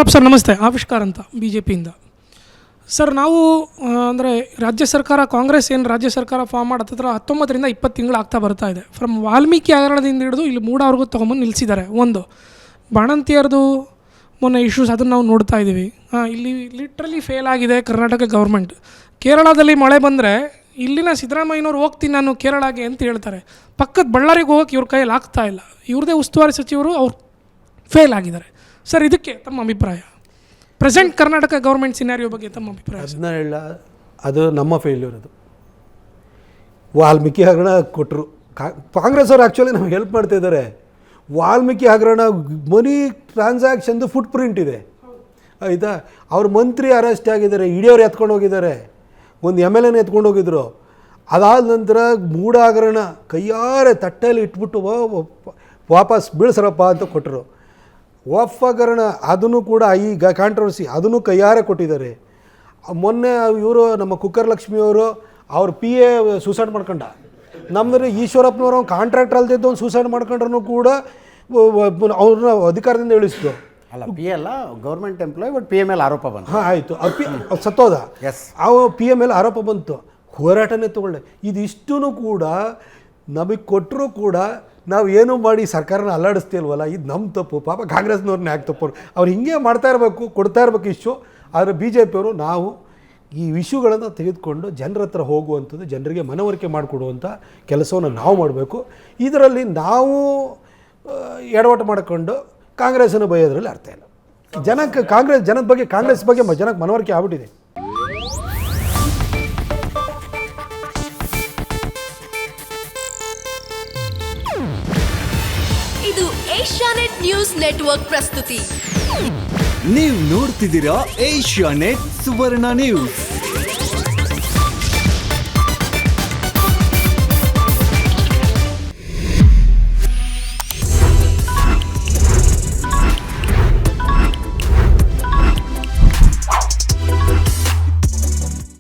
Pratap sir ನಮಸ್ತೆ. ಆವಿಷ್ಕಾರ ಅಂತ BJPಯಿಂದ. ಸರ್ ನಾವು ಅಂದರೆ ರಾಜ್ಯ ಸರ್ಕಾರ ಕಾಂಗ್ರೆಸ್ ಏನು ರಾಜ್ಯ ಸರ್ಕಾರ ಫಾರ್ಮ್ ಮಾಡಿ ಹತ್ತಿರ 19ರಿಂದ 20 ತಿಂಗಳು ಆಗ್ತಾ ಬರ್ತಾ ಇದೆ. ಫ್ರಮ್ ವಾಲ್ಮೀಕಿ ಹಗರಣದಿಂದ ಹಿಡಿದು ಇಲ್ಲಿ ಮೂಡವ್ರಿಗೂ ತೊಗೊಂಬಂದು ನಿಲ್ಲಿಸಿದ್ದಾರೆ. ಒಂದು ಬಾಣಂತಿಯರದು ಮೊನ್ನೆ ಇಶ್ಯೂಸ್ ಅದನ್ನು ನಾವು ನೋಡ್ತಾ ಇದ್ದೀವಿ. ಇಲ್ಲಿ ಲಿಟ್ರಲಿ ಫೇಲ್ ಆಗಿದೆ ಕರ್ನಾಟಕ ಗೌರ್ಮೆಂಟ್. ಕೇರಳದಲ್ಲಿ ಮಳೆ ಬಂದರೆ ಇಲ್ಲಿನ ಸಿದ್ದರಾಮಯ್ಯನವ್ರು ಹೋಗ್ತೀನಿ ನಾನು ಕೇರಳಗೆ ಅಂತ ಹೇಳ್ತಾರೆ. ಪಕ್ಕದ ಬಳ್ಳಾರಿಗೆ ಹೋಗೋಕ್ಕೆ ಇವ್ರ ಕೈಯಲ್ಲಿ ಆಗ್ತಾ ಇಲ್ಲ. ಇವ್ರದೇ ಉಸ್ತುವಾರಿ ಸಚಿವರು ಅವ್ರು ಫೇಲ್ ಆಗಿದ್ದಾರೆ. ಸರ್ ಇದಕ್ಕೆ ತಮ್ಮ ಅಭಿಪ್ರಾಯ, ಪ್ರೆಸೆಂಟ್ ಕರ್ನಾಟಕ ಗೌರ್ಮೆಂಟ್ ಸಿನಾರಿಯೋ ಬಗ್ಗೆ ತಮ್ಮ ಅಭಿಪ್ರಾಯ? ಅದನ್ನ ಹೇಳ, ಅದು ನಮ್ಮ ಫೇಲ್ಯೂರ್. ಅದು ವಾಲ್ಮೀಕಿ ಹಗರಣ ಕೊಟ್ಟರು. ಕಾಂಗ್ರೆಸ್ ಅವರು ಆ್ಯಕ್ಚುಲಿ ನಮ್ಗೆ ಹೆಲ್ಪ್ ಮಾಡ್ತಾ ಇದ್ದಾರೆ. ವಾಲ್ಮೀಕಿ ಹಗರಣ ಮನಿ ಟ್ರಾನ್ಸಾಕ್ಷನ್ದು ಫುಟ್ ಪ್ರಿಂಟ್ ಇದೆ, ಆಯಿತಾ? ಅವ್ರ ಮಂತ್ರಿ ಅರೆಸ್ಟ್ ಆಗಿದ್ದಾರೆ, ಇಡಿಯವ್ರು ಎತ್ಕೊಂಡು ಹೋಗಿದ್ದಾರೆ, ಒಂದು MLA ಎತ್ಕೊಂಡು ಹೋಗಿದ್ರು. ಅದಾದ ನಂತರ ಮೂಡ ಹಗರಣ ಕೈಯಾರೆ ತಟ್ಟೆಯಲ್ಲಿ ಇಟ್ಬಿಟ್ಟು ವಾಪಸ್ ಬೀಳ್ಸರಪ್ಪ ಅಂತ ಕೊಟ್ಟರು. ವಫ್ ಹಗರಣ ಅದನ್ನು ಕೂಡ ಈಗ ಕಾಂಟ್ರವರ್ಸಿ, ಅದನ್ನು ಕೈಯಾರೆ ಕೊಟ್ಟಿದ್ದಾರೆ. ಮೊನ್ನೆ ಇವರು ನಮ್ಮ ಕುಕ್ಕರ್ ಲಕ್ಷ್ಮಿಯವರು ಅವ್ರ PA ಸೂಸೈಡ್ ಮಾಡ್ಕೊಂಡ. ನಮ್ಮದು ಈಶ್ವರಪ್ಪನವರು ಕಾಂಟ್ರಾಕ್ಟರ್ ಅಲ್ದಿದ್ದು ಒಂದು ಸೂಸೈಡ್ ಮಾಡ್ಕೊಂಡ್ರೂ ಕೂಡ ಅವ್ರನ್ನ ಅಧಿಕಾರದಿಂದ ಇಳಿಸಿದ್ರು. ಅಲ್ಲ, PA ಅಲ್ಲ, ಗೌರ್ಮೆಂಟ್ ಎಂಪ್ಲಾಯ್, ಬಟ್ PA ಮೇಲೆ ಆರೋಪ ಬಂತು. ಹಾಂ, ಆಯಿತು. ಅವ್ರು ಸತ್ತೋದ. PA ಮೇಲೆ ಆರೋಪ ಬಂತು, ಹೋರಾಟನೇ ತಗೊಳ್ಳೆ. ಇದಿಷ್ಟೂ ಕೂಡ ನಮಗೆ ಕೊಟ್ಟರೂ ಕೂಡ ನಾವು ಏನೂ ಮಾಡಿ ಸರ್ಕಾರನ ಅಲ್ಲಾಡಿಸ್ತೀಲ್ವಲ್ಲ, ಇದು ನಮ್ಮ ತಪ್ಪು. ಪಾಪ ಕಾಂಗ್ರೆಸ್ನವ್ರನ್ನ ಯಾಕೆ ತಪ್ಪು? ಅವ್ರು ಹಿಂಗೆ ಮಾಡ್ತಾ ಇರಬೇಕು, ಕೊಡ್ತಾ ಇರಬೇಕು ಇಶ್ಯೂ. ಆದರೆ BJP ಅವರು ನಾವು ಈ ಇಶ್ಯೂಗಳನ್ನು ತೆಗೆದುಕೊಂಡು ಜನರ ಹತ್ರ ಹೋಗುವಂಥದ್ದು, ಜನರಿಗೆ ಮನವರಿಕೆ ಮಾಡಿಕೊಡುವಂಥ ಕೆಲಸವನ್ನು ನಾವು ಮಾಡಬೇಕು. ಇದರಲ್ಲಿ ನಾವು ಎಡವಟ್ಟು ಮಾಡಿಕೊಂಡು ಕಾಂಗ್ರೆಸ್ಸನ್ನು ಬೈಯೋದ್ರಲ್ಲಿ ಅರ್ಥ ಇಲ್ಲ. ಜನಕ್ಕೆ ಜನದ ಬಗ್ಗೆ ಕಾಂಗ್ರೆಸ್ ಬಗ್ಗೆ ಜನಕ್ಕೆ ಮನವರಿಕೆ ಆಗ್ಬಿಟ್ಟಿದೆ. ಇದು ಏಷ್ಯಾನೆಟ್ ನ್ಯೂಸ್ ನೆಟ್ವರ್ಕ್ ಪ್ರಸ್ತುತಿ. ನೀವು ನೋಡ್ತಿದ್ದೀರಾ ಏಷ್ಯಾನೆಟ್ ಸುವರ್ಣ ನ್ಯೂಸ್.